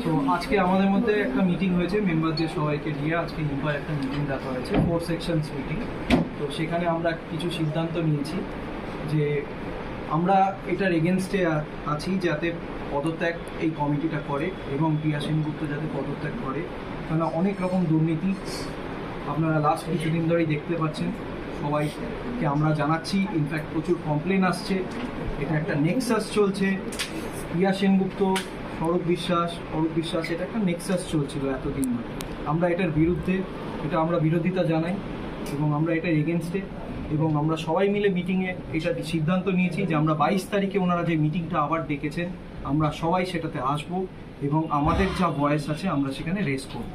তো আজকে আমাদের মধ্যে একটা মিটিং হয়েছে, মেম্বারদের সবাইকে নিয়ে আজকে ইম্পার একটা মিটিং ডাকা হয়েছে, 4 সেকশনস মিটিং। তো সেখানে আমরা কিছু সিদ্ধান্ত নিয়েছি যে আমরা এটার এগেনস্টে আছি যাতে পদত্যাগ এই কমিটিটা করে এবং প্রিয়া সেনগুপ্ত যাতে পদত্যাগ করে, কারণ অনেক রকম দুর্নীতি আপনারা লাস্ট কিছুদিন ধরেই দেখতে পাচ্ছেন। সবাইকে আমরা জানাচ্ছি, ইনফ্যাক্ট প্রচুর কমপ্লেন আসছে, এটা একটা নেক্সাস চলছে। প্রিয়া সেনগুপ্ত, অরূপ বিশ্বাস এটা একটা নেক্সাস চলছিল এতদিন ধরে। আমরা এটার বিরুদ্ধে, এটা আমরা বিরোধিতা জানাই এবং আমরা এটার এগেনস্টে, এবং আমরা সবাই মিলে মিটিংয়ে এটা সিদ্ধান্ত নিয়েছি যে আমরা 22 তারিখে ওনারা যে মিটিংটা আবার ডেকেছেন আমরা সবাই সেটাতে আসবো এবং আমাদের যা ভয়েস আছে আমরা সেখানে রেজ করব।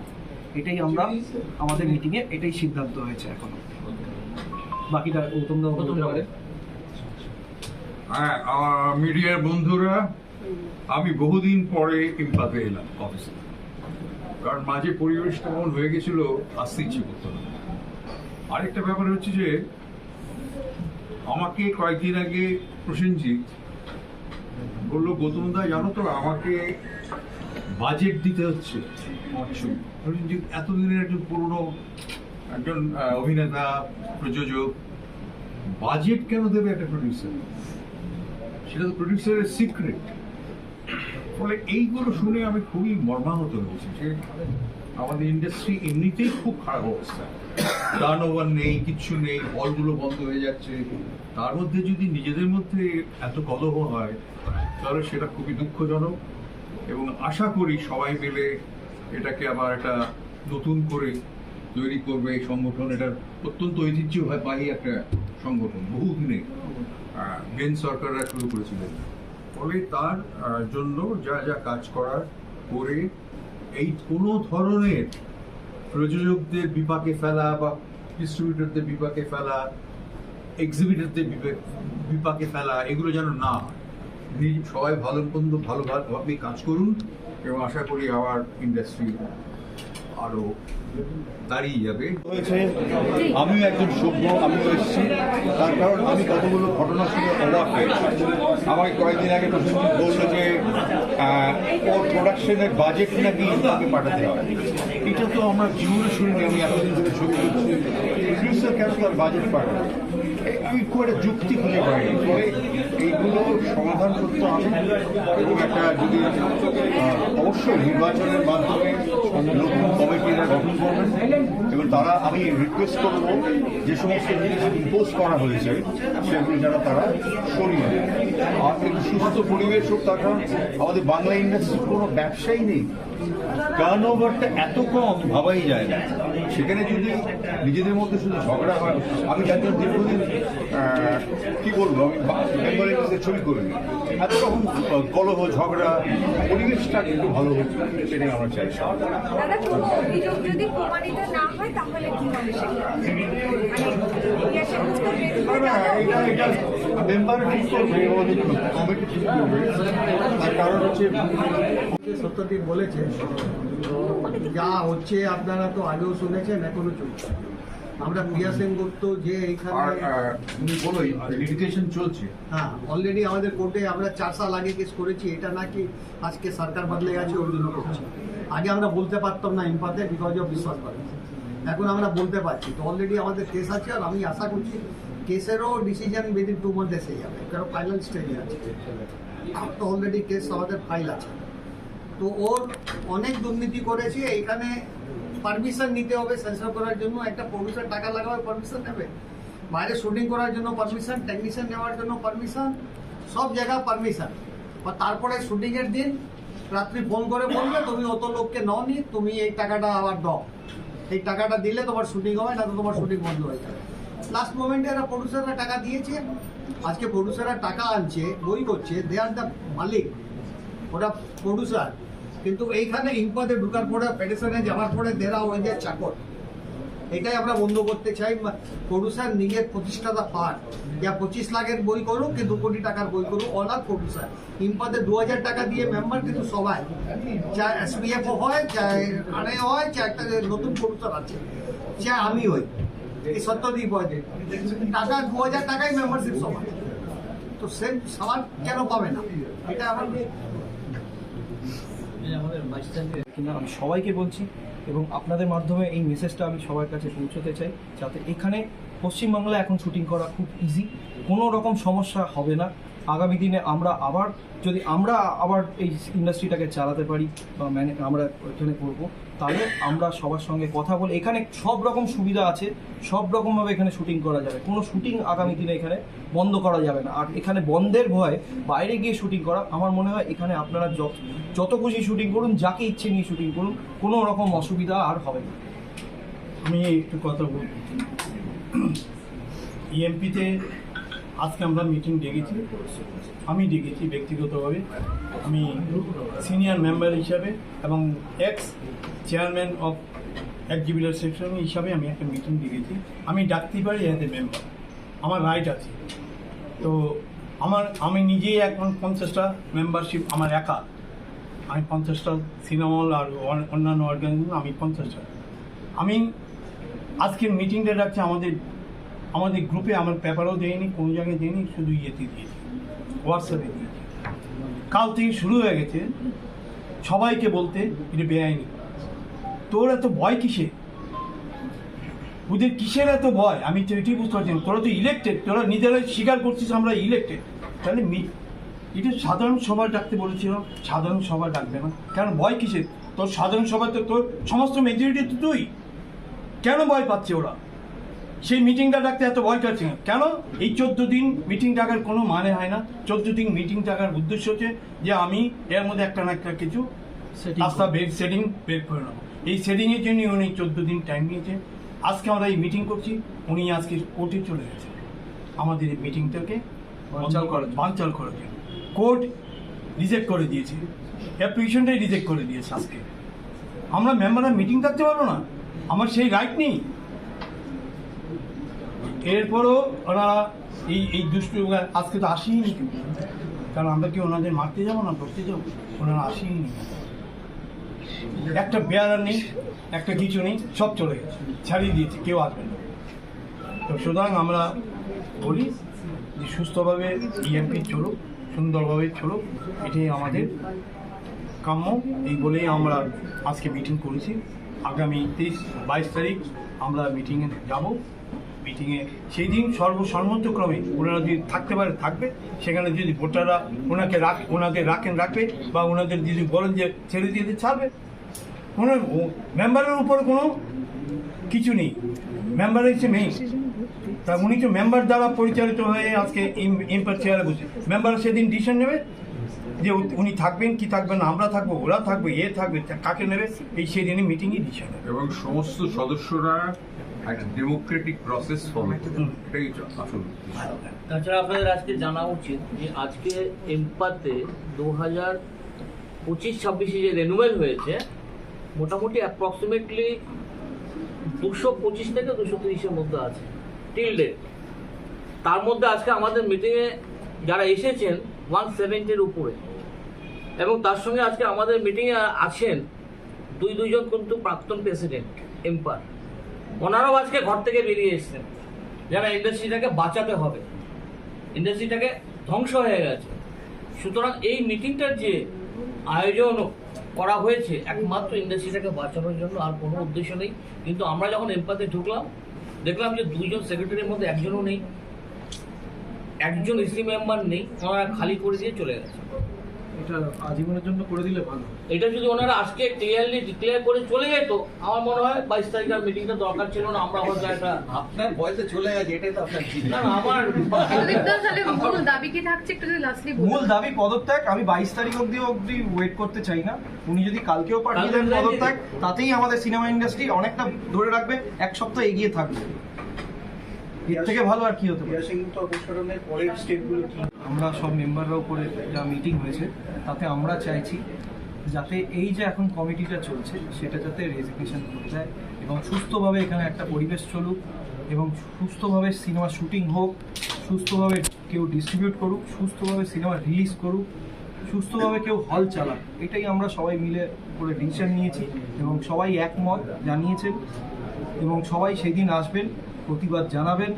এটাই আমরা আমাদের মিটিংয়ে এটাই সিদ্ধান্ত হয়েছে। এখনো বাকিটা তোমরা বলতে পারে। হ্যাঁ, মিডিয়ার বন্ধুরা, আমি বহুদিন পরে ইম্পাতে এলাম অফিসে, কারণ মাঝে পরিবেশটা এমন হয়ে গেছিল আসতে ইচ্ছে করতো না। আরেকটা ব্যাপার হচ্ছে যে আমাকে কয়েকদিন আগে প্রসেনজিৎ বললো, গৌতম দা জানো তো আমাকে বাজেট দিতে হচ্ছে। প্রসেনজিৎ এতদিনের একজন পুরনো একজন অভিনেতা, প্রযোজক, বাজেট কেন দেবে একটা প্রডিউসার? সেটা তো প্রডিউসারের সিক্রেট। ফলে এইগুলো শুনে আমি খুবই মর্মাহত হয়েছি যে আমাদের ইন্ডাস্ট্রি এমনিতেই খুব খারাপ অবস্থা, টার্ন ওভার নেই, কিচ্ছু নেই, হলগুলো বন্ধ হয়ে যাচ্ছে। তার মধ্যে যদি নিজেদের মধ্যে এত কলহ হয় তাহলে সেটা খুবই দুঃখজনক, এবং আশা করি সবাই মিলে এটাকে আবার একটা নতুন করে তৈরি করবে এই সংগঠন। এটা অত্যন্ত ঐতিহ্যবাহী একটা সংগঠন, বহুদিনে বেন সরকাররা শুরু করেছিলেন। ফলে তার জন্য যা যা কাজ করার করে এই কোনো ধরনের প্রযোজকদের বিপাকে ফেলা বা ডিস্ট্রিবিউটরদের বিপাকে ফেলা, এক্সিবিটরদের বিপাকে ফেলা, এগুলো যেন না হয়। সবাই ভালোভাবে কাজ করুন এবং আশা করি আবার ইন্ডাস্ট্রি আরো দাঁড়িয়ে যাবে। আমিও একজন সভ্য, আমিও এসেছি, তার কারণ আমি কতগুলো ঘটনা শুনে অবাক হয়েছি। আমাকে কয়েকদিন আগে প্রসেনজিৎ বললো যে ওর প্রোডাকশনের বাজেট নাকি ইন্ডিয়াকে পাঠাতে হবে। এটা তো আমরা জীবনে শুনিনি। আমি এতদিন ধরে ছবি করছি, প্রডিউসার কেন তার বাজেট পাঠাবে? আমি খুব একটা যুক্তি খুঁজে পাইনি। ফলে এইগুলো সমাধান করতে হবে এবং একটা যদি অবশ্যই নির্বাচনের মাধ্যমে নতুন কমিটিরা গঠন করবেন এবং তারা, আমি রিকোয়েস্ট করব যে সমস্ত জিনিস ইম্পোজ করা হয়েছে সেগুলো যেন তারা সরিয়ে দেয়। আর একটু সুস্থ পরিবেশ হোক, তার কারণ আমাদের বাংলা ইন্ডাস্ট্রির কোনো ব্যবসাই নেই, টার্ন ওভারটা এত কম ভাবাই যায় না। সেখানে যদি নিজেদের মধ্যে শুধু ঝগড়া হয়, আমি একজন দীর্ঘদিন কি বলবো, আমি বেঙ্গলি ছবি করিনি, এত রকম কলহ ঝগড়া, পরিবেশটা একটু ভালো হোক, সেটাই আমরা চাই। দাদা, কোনো অভিযোগ যদি প্রমাণিত না হয় তাহলে কি হবে? এটা মেম্বার ঠিক করবে, কমিটি ঠিক করবে। তার কারণ হচ্ছে সত্যদীপ বলেছে, যা হচ্ছে আপনারা তো আগেও শুনেছেন, এখনো চলছে। আমরা প্রিয়া সেনগুপ্ত যে এইখানে লিটিগেশন চলছে, হ্যাঁ, অলরেডি আমাদের কোর্টে আমরা 4 সাল আগে কেস করেছি। এটা নাকি আজকে সরকার বদলে গেছে ওর জন্য করছি। আগে আমরা বলতে পারতাম না ইম্পাতে, বিকজ অফ বিশ্বাস করে। এখন আমরা বলতে পারছি। তো অলরেডি আমাদের কেস আছে, আর আমি আশা করছি কেসেরও ডিসিশন উইদিন 2 মান্থ এসে যাবে, কারণ ফাইনাল স্টেজে আছে। তো অলরেডি কেস আমাদের ফাইল আছে। তো ওর অনেক দুর্নীতি করেছে। এইখানে পারমিশন নিতে হবে সেন্সর করার জন্য। একটা প্রডিউসার টাকা লাগাবে, পারমিশন নেবে। বাইরে শুটিং করার জন্য পারমিশন, টেকনিশিয়ান নেওয়ার জন্য পারমিশন, সব জায়গায় পারমিশন। আর তারপরে শুটিংয়ের দিন রাত্রি ফোন করে বলবে, তুমি অত লোককে নওনি, তুমি এই টাকাটা আবার দাও। এই টাকাটা দিলে তোমার শুটিং হবে, না তো তোমার শুটিং বন্ধ হয়ে যাবে। লাস্ট মোমেন্টে এরা প্রডিউসাররা টাকা দিয়েছে। আজকে প্রডিউসাররা টাকা আনছে, বই করছে, দে আর দ্য মালিক, ওরা প্রডিউসার। কিন্তু এইখানে ইম্পাতে ঢুকার পরে, ফেডারেশনে যাওয়ার পরে দেরা হয়ে যায় চাকর। এটাই আমরা বন্ধ করতে চাই। প্রডিউসার নিজের প্রতিষ্ঠাতা পার, যা 25 লাখের বই করুক কি 2 কোটি টাকার বই করুক, অল আর প্রডিউসার। ইম্পাতে 2000 টাকা দিয়ে মেম্বার, কিন্তু সবাই, চাই এসপিএফও হয়, চাই আরে হয়, চাই একটা নতুন প্রডিউসার আছে, চাই আমি হই, এই সত্যদীপ হয়, টাকা 2000 টাকাই মেম্বারশিপ সবার। তো সে সবার কেন পাবে না? এটা আমার কিনা আমি সবাইকে বলছি, এবং আপনাদের মাধ্যমে এই মেসেজটা আমি সবার কাছে পৌঁছতে চাই, যাতে এখানে পশ্চিমবাংলায় এখন শুটিং করা খুব ইজি, কোনো রকম সমস্যা হবে না। আগামী দিনে আমরা আবার এই ইন্ডাস্ট্রিটাকে চালাতে পারি বা আমরা এখানে করবো, তাহলে আমরা সবার সঙ্গে কথা বলে এখানে সব রকম সুবিধা আছে, সব রকমভাবে এখানে শুটিং করা যাবে, কোনো শুটিং আগামী দিনে এখানে বন্ধ করা যাবে না। আর এখানে বন্ধের ভয় বাইরে গিয়ে শুটিং করা, আমার মনে হয় এখানে আপনারা যত খুশি শুটিং করুন, যাকে ইচ্ছে নিয়ে শুটিং করুন, কোনো রকম অসুবিধা আর হবে না। আমি একটু কথা বলব। ইএমপিতে আজকে আমরা মিটিং ডেকেছি, আমি ডেকেছি ব্যক্তিগতভাবে, আমি সিনিয়র মেম্বার হিসাবে এবং এক্স চেয়ারম্যান অফ এক্সিবিটর সেকশন হিসাবে আমি একটা মিটিং ডেকেছি। আমি ডাকতে পারি এজ এ মেম্বার, আমার রাইট আছে। তো আমি নিজেই এখন 50টা মেম্বারশিপ আমার একা, আমি 50টা সিনেমা হল আর অন্যান্য অর্গানাইজেশন, আমি 50টা। আমি আজকের মিটিংটা ডাকছি আমাদের গ্রুপে, আমার পেপারও দেয়নি, কোনো জায়গায় দেয়নি, শুধু ইয়েতে দিয়েছি, হোয়াটসঅ্যাপে দিয়েছি। কাল থেকে শুরু হয়ে গেছে সবাইকে বলতে এটা বেআইনি। তোর এত ভয় কিসে, ওদের কিসের এত ভয়? আমি তো এটাই বুঝতে পারছি না। তোরা তো ইলেক্টেড, তোরা নিজেরাই স্বীকার করছিস আমরা ইলেক্টেড, তাহলে এটা সাধারণ সভা ডাকতে বলেছিল, সাধারণ সভা ডাকবে না কেন? ভয় কিসের? তোর সাধারণ সভা তো তোর সমস্ত মেজরিটি তো তুই, কেন ভয় পাচ্ছে ওরা? সেই মিটিংটা ডাকতে এত ভয় করছে না কেন? এই 14 দিন মিটিং ডাকার কোনো মানে হয় না। 14 দিন মিটিং ডাকার উদ্দেশ্য হচ্ছে যে আমি এর মধ্যে একটা না একটা কিছু রাস্তা সেটিং বের করে নেবো। এই সেটিংয়ের জন্য উনি 14 দিন টাইম নিয়েছে। আজকে আমরা এই মিটিং করছি, উনি আজকে কোর্টে চলে গেছে আমাদের এই মিটিংটাকে বানচাল করার জন্য। কোর্ট রিজেক্ট করে দিয়েছে, অ্যাপ্লিকেশনটাই রিজেক্ট করে দিয়েছে। আজকে আমরা মেম্বাররা মিটিং থাকতে পারবো না? আমার সেই রাইট নেই? এরপরও ওনারা এই দুষ্টু আজকে তো আসেনি কেউ, কারণ আমরা কি ওনাদের মারতে যাবো না ধরতে যাবো? ওনারা আসেনি, একটা বেয়ার নেই, একটা কিছু নেই, সব চলে গেছে, ছাড়িয়ে দিয়েছে, কেউ আসবে না। তো সুতরাং আমরা বলি যে সুস্থভাবে ইএমপি চলুক, সুন্দরভাবে চলুক, এটাই আমাদের কাম্য। এই বলেই আমরা আজকে মিটিং করেছি। আগামী 23-22 তারিখ আমরা মিটিংয়ে যাব। মিটিংয়ে সেই দিন সর্বসম্মতক্রমে ওনারা যদি থাকতে পারে থাকবে, সেখানে যদি ভোটাররা ওনাকে রাখবে, বা ওনাদের যদি বলেন যে ছেড়ে দিয়ে ছাড়বে, কোনো মেম্বারের উপরে কোনো কিছু নেই, মেম্বার হচ্ছে মেইন। তা উনি তো মেম্বার দ্বারা পরিচালিত হয়ে আজকে এম্পায়ার চেয়ারে বসে, মেম্বার সেদিন ডিসিশন নেবে যে উনি থাকবেন কি থাকবেন না, আমরা থাকবো, ওরা থাকবে, থাকবে, কাকে নেবে, এই সেদিনই মিটিংই ডিসিশন নেবে। এবং সমস্ত সদস্যরা একটা ডেমোক্রেটিক প্রসেস ফলো করবে, এটাই আসল। তাছাড়া আপনাদের আজকে জানা উচিত যে আজকে এমপাতে 2025-26 যে রেনুয়াল হয়েছে, মোটামুটি অ্যাপ্রক্সিমেটলি 225 থেকে 230-এর মধ্যে আছে টিল ডেট। তার মধ্যে আজকে আমাদের মিটিংয়ে যারা এসেছেন 170-এর উপরে, এবং তার সঙ্গে আজকে আমাদের মিটিংয়ে আছেন দুজন কিন্তু প্রাক্তন প্রেসিডেন্ট এম্পায়ার। ওনারাও আজকে ঘর থেকে বেরিয়ে এসেছেন, যারা ইন্ডাস্ট্রিটাকে বাঁচাতে হবে, ইন্ডাস্ট্রিটাকে ধ্বংস হয়ে গেছে। সুতরাং এই মিটিংটার যে আয়োজন করা হয়েছে একমাত্র ইন্ডাস্ট্রিটাকে বাঁচানোর জন্য, আর কোনো উদ্দেশ্য নেই। কিন্তু আমরা যখন এমপাতে ঢুকলাম, দেখলাম যে 2জন সেক্রেটারির মধ্যে একজনও নেই, একজন ইসি মেম্বার নেই, ওনারা খালি করে দিয়ে চলে গেছে। এটা আজীবনের জন্য করে দিলে ভালো। এটা যদি ওনারা আজকে ক্লিয়ারলি ডিক্লেয়ার করে চলে যেত, আমার মনে হয় 22 তারিখের মিটিংটা দরকার ছিল না। আমরা হয়তো একটা আপনার বয়সে চলে গেছে, এটাই তো আপনার না আমার মূল দাবি কি থাকছে একটু যদি লাস্টলি মূল দাবি পদত্যাগ। আমি 22 তারিখ অবধি ওয়েট করতে চাই না। উনি যদি কালকেও পাঠিয়ে দেন পদত্যাগ, তাতেই আমাদের সিনেমা ইন্ডাস্ট্রি অনেকটা ধরে রাখবে, 1 সপ্তাহ এগিয়ে থাকবে। এর থেকে ভালো আর কি হতে পারে? আমরা সব মেম্বাররা উপরে যা মিটিং হয়েছে, তাতে আমরা চাইছি যাতে এই যে এখন কমিটিটা চলছে, সেটা যাতে রেজিগনেশন হয়ে যায় এবং সুস্থভাবে এখানে একটা পরিবেশ চলুক, এবং সুস্থভাবে সিনেমা শুটিং হোক, সুস্থভাবে কেউ ডিস্ট্রিবিউট করুক, সুস্থভাবে সিনেমা রিলিজ করুক, সুস্থভাবে কেউ হল চালাক। এটাই আমরা সবাই মিলে করে ডিসিশন নিয়েছি, এবং সবাই একমত জানিয়েছেন, এবং সবাই সেদিন আসবেন, প্রতিবাদ জানাবেন।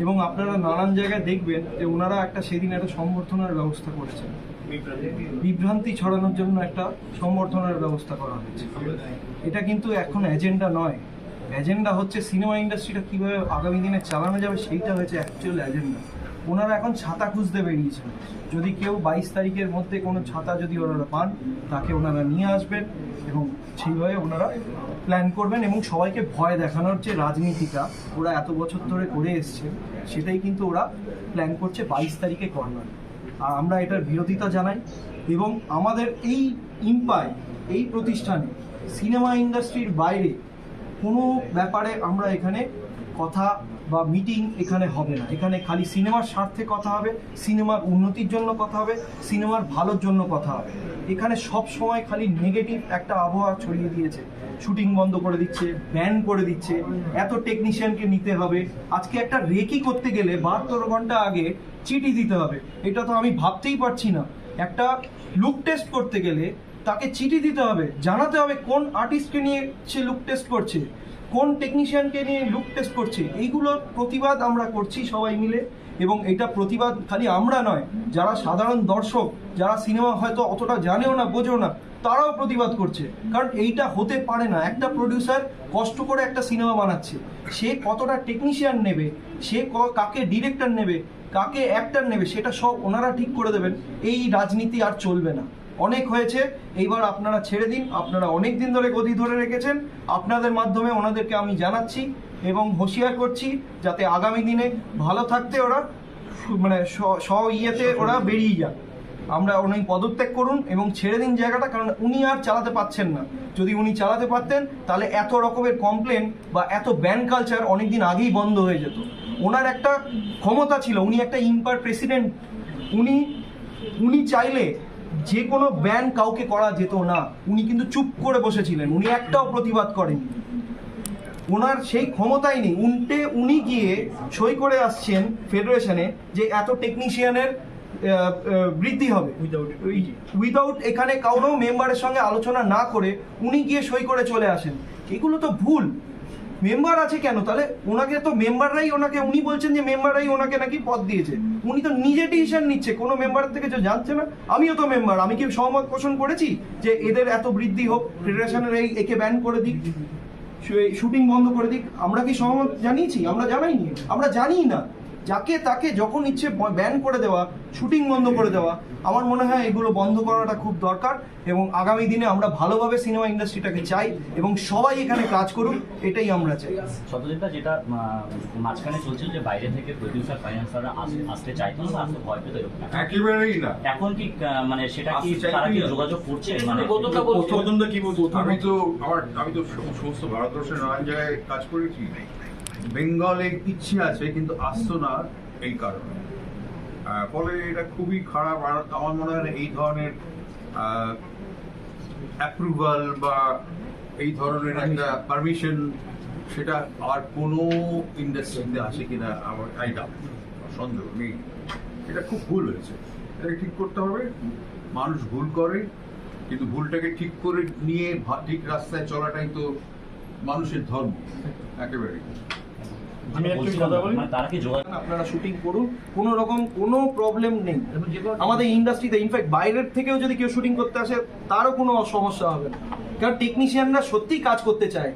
এবং আপনারা নানান জায়গায় দেখবেন যে ওনারা সেদিন একটা সংবর্ধনার ব্যবস্থা করেছেন, বিভ্রান্তি ছড়ানোর জন্য একটা সংবর্ধনার ব্যবস্থা করা হয়েছে। এটা কিন্তু এখন এজেন্ডা নয়, এজেন্ডা হচ্ছে সিনেমা ইন্ডাস্ট্রিটা কীভাবে আগামী দিনে চালানো যাবে, সেইটা হচ্ছে অ্যাকচুয়াল এজেন্ডা। ওনারা এখন ছাতা খুঁজতে বেরিয়েছেন, যদি কেউ 22 তারিখের মধ্যে কোনো ছাতা যদি ওনারা পান তাকে ওনারা নিয়ে আসবেন এবং সেইভাবে ওনারা প্ল্যান করবেন এবং সবাইকে ভয় দেখানোর যে রাজনীতিটা ওরা এত বছর ধরে করে এসছে সেটাই কিন্তু ওরা প্ল্যান করছে 22 তারিখে করবার। আর আমরা এটার বিরোধিতা জানাই এবং আমাদের এই ইম্পায় এই প্রতিষ্ঠানে সিনেমা ইন্ডাস্ট্রির বাইরে কোনো ব্যাপারে আমরা এখানে কথা বা মিটিং এখানে হবে না। এখানে খালি সিনেমার স্বার্থে কথা হবে, সিনেমার উন্নতির জন্য কথা হবে, সিনেমার ভালোর জন্য কথা হবে। এখানে সব সময় খালি নেগেটিভ একটা আবহাওয়া ছড়িয়ে দিয়েছে, শুটিং বন্ধ করে দিচ্ছে, ব্যান করে দিচ্ছে, এত টেকনিশিয়ানকে নিতে হবে। আজকে একটা রেকি করতে গেলে 72 ঘন্টা আগে চিঠি দিতে হবে, এটা তো আমি ভাবতেই পারছি না। একটা লুক টেস্ট করতে গেলে তাকে চিঠি দিতে হবে, জানাতে হবে কোন আর্টিস্টকে নিয়ে সে লুক টেস্ট করছে, কোন টেকনিশিয়ানকে নিয়ে লুক টেস্ট করছে। এইগুলোর প্রতিবাদ আমরা করছি সবাই মিলে এবং এটা প্রতিবাদ খালি আমরা নয়, যারা সাধারণ দর্শক, যারা সিনেমা হয়তো অতটা জানেও না বোঝেও না, তারাও প্রতিবাদ করছে। কারণ এইটা হতে পারে না। একটা প্রডিউসার কষ্ট করে একটা সিনেমা বানাচ্ছে, সে কতটা টেকনিশিয়ান নেবে, সে কাকে ডিরেক্টর নেবে, কাকে অ্যাক্টর নেবে, সেটা সব ওনারা ঠিক করে দেবেন। এই রাজনীতি আর চলবে না, অনেক হয়েছে, এইবার আপনারা ছেড়ে দিন। আপনারা অনেক দিন ধরে গদি ধরে রেখেছেন, আপনাদের মাধ্যমে ওনাদেরকে আমি জানাচ্ছি এবং হুঁশিয়ার করছি যাতে আগামী দিনে ভালো থাকতে ওরা মানে ইয়েতে ওরা বেরিয়ে যান। আমরা উনি পদত্যাগ করুন এবং ছেড়ে দিন জায়গাটা, কারণ উনি আর চালাতে পারছেন না। যদি উনি চালাতে পারতেন তাহলে এত রকমের কমপ্লেন বা এত ব্যান কালচার অনেকদিন আগেই বন্ধ হয়ে যেত। ওনার একটা ক্ষমতা ছিল, উনি একটা ইম্পার প্রেসিডেন্ট, উনি চাইলে যে কোনো ব্যান কাউকে করা যেত না। উনি কিন্তু চুপ করে বসেছিলেন, উনি একটাও প্রতিবাদ করেননি। ওনার সেই ক্ষমতাই নেই, উনি গিয়ে সই করে আসছেন ফেডারেশনে যে এত টেকনিশিয়ানের বৃদ্ধি হবে উইদাউট এখানে কারো মেম্বারের সঙ্গে আলোচনা না করে উনি গিয়ে সই করে চলে আসেন। এগুলো তো ভুল। মেম্বার আছে কেন তাহলে? ওনাকে তো মেম্বাররাই ওনাকে, উনি বলছেন যে মেম্বাররাই ওনাকে নাকি পদ দিয়েছে, উনি তো নিজে ডিসিশন নিচ্ছে, কোনো মেম্বারের থেকে যে জানছে না। আমিও তো মেম্বার, আমি কি সহমত পোষণ করেছি যে এদের এত বৃদ্ধি হোক, ফেডারেশনের একে ব্যান করে দিক, শুটিং বন্ধ করে দিক? আমরা কি সহমত জানিয়েছি? আমরা জানাইনি, আমরা জানি না। যাকে তাকে যখন ইচ্ছে ব্যান করে দেওয়া, শুটিং বন্ধ করে দেওয়া, আমার মনে হয় এগুলো বন্ধ করাটা খুব দরকার। এবং আগামী দিনে আমরা ভালোভাবে সিনেমা ইন্ডাস্ট্রিটাকে চাই এবং সবাই এখানে কাজ করুক, এটাই আমরা চাই। শতদিনটা যেটা মাঝখানে চলছিল যে বাইরে থেকে প্রডিউসার ফাইন্যান্সাররা আসতে চাইতো না, আসতে ভয় পেত, একেবারেই না। এখন কি মানে সেটা কি তারা কি যোগাযোগ করছে? মানে আমি তো সমস্ত ভারতবর্ষের নানান জায়গায় কাজ করেছি। বেঙ্গলে ইচ্ছে আছে কিন্তু আসতো না এই কারণে। ফলে এটা খুবই খারাপ। আর আমার মনে হয় এই ধরনের অ্যাপ্রুভাল বা এই ধরনের একটা পারমিশন সেটা আর কোনো ইন্ডাস্ট্রিতে আসে কিনা আমার সন্দেহ নেই। এটা খুব ভুল হয়েছে, এটাকে ঠিক করতে হবে। মানুষ ভুল করে, কিন্তু ভুলটাকে ঠিক করে নিয়ে ঠিক রাস্তায় চলাটাই তো মানুষের ধর্ম। একেবারে আপনারা শুটিং করুন, কোনো রকম কোনো প্রবলেম নেই আমাদের ইন্ডাস্ট্রিতে। ইনফ্যাক্ট বাইরের থেকেও যদি কেউ শুটিং করতে আসে তারও কোনো সমস্যা হবে না, কারণ টেকনিশিয়ানরা সত্যিই কাজ করতে চায়।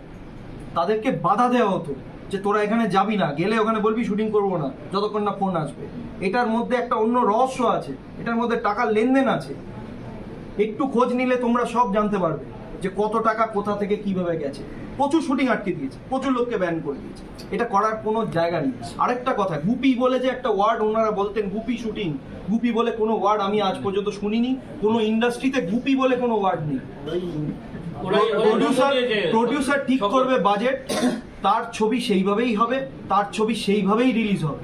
তাদেরকে বাধা দেওয়া হতো যে তোরা এখানে যাবি না, গেলে ওখানে বলবি শুটিং করবো না যতক্ষণ না ফোন আসবে। এটার মধ্যে একটা অন্য রহস্য আছে, এটার মধ্যে টাকার লেনদেন আছে। একটু খোঁজ নিলে তোমরা সব জানতে পারবে যে কত টাকা কোথা থেকে কিভাবে গেছে। প্রচুর শুটিং আটকে দিয়েছে, প্রচুর লোককে ব্যান করে দিয়েছে, এটা করার কোনো জায়গা নেই। আরেকটা কথা, গুপি বলে যে একটা ওয়ার্ড ওনারা বলতেন, গুপি শুটিং, গুপি বলে কোনো ওয়ার্ড আমি আজ পর্যন্ত শুনিনি। কোনো ইন্ডাস্ট্রিতে গুপি বলে কোনো ওয়ার্ড নেই। প্রডিউসার ঠিক করবে বাজেট, তার ছবি সেইভাবেই হবে, তার ছবি সেইভাবেই রিলিজ হবে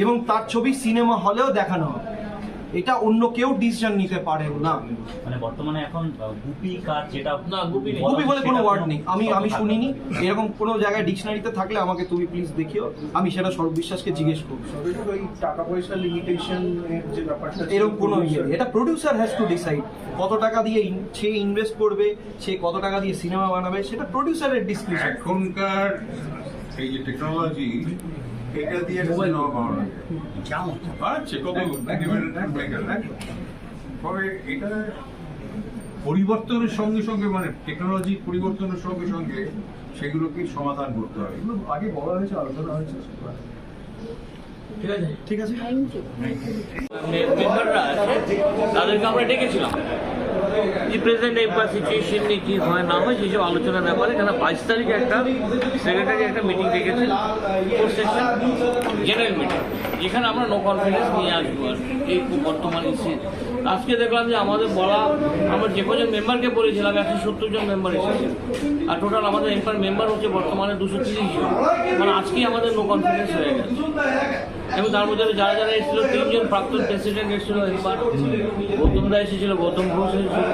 এবং তার ছবি সিনেমা হলেও দেখানো হবে। এটা অন্য কেউ ডিসিশন নিতে পারে না। মানে বর্তমানে এখন গুপি কাজ যেটা না, গুপি বলে কোনো ওয়ার্ড নেই, আমি শুনিনি। এরকম কোনো জায়গায় ডিকশনারিতে থাকলে আমাকে তুমি প্লিজ দেখিও, আমি সেটা সৌরভ বিশ্বাসকে জিজ্ঞেস করবো। টাকা পয়সা লিমিটেশন যে ব্যাপারটা, এরকম কোনো এটা প্রডিউসার হ্যাজ টু ডিসাইড কত টাকা দিয়ে সে ইনভেস্ট করবে, সে কত টাকা দিয়ে সিনেমা বানাবে, সেটা প্রডিউসারের ডিসিশন। এখনকার এই যে টেকনোলজি, এটা দিয়ে সিনেমা বানানো আছে কত তবে এটা পরিবর্তনের সঙ্গে সঙ্গে মানে টেকনোলজি পরিবর্তনের সঙ্গে সঙ্গে সেগুলোকে সমাধান করতে হবে। এগুলো আগে বলা হয়েছে, আলোচনা হয়েছে। ঠিক আছে। মেম্বাররা আছে তাদেরকে আমরা ডেকেছিলাম যে প্রেজেন্ট এম্পায়ার সিচুয়েশন নিয়ে কী হয় না হয় সেসব আলোচনার ব্যাপারে। এখানে 22 তারিখে একটা সেক্রেটারি একটা মিটিং ডেকেছে, 4 সেকশন জেনারেল মিটিং, যেখানে আমরা নো কনফিডেন্স নিয়ে আসবো আর এই বর্তমান ইস্যু। আজকে দেখলাম যে আমাদের বলা, আমরা যে কজন মেম্বারকে বলেছিলাম 170 জন মেম্বার এসেছে, আর টোটাল আমাদের এম্পায়ার মেম্বার হচ্ছে বর্তমানে 230 জন। মানে আজকেই আমাদের নো কনফিডেন্স হয়ে গেছে। এবং তার মধ্যে যারা যারা এসেছিল, 3 জন প্রাক্তন প্রেসিডেন্ট এসেছিল, এম্পায়ার গৌতম দা এসেছিল, গৌতম ঘোষ এসেছিল,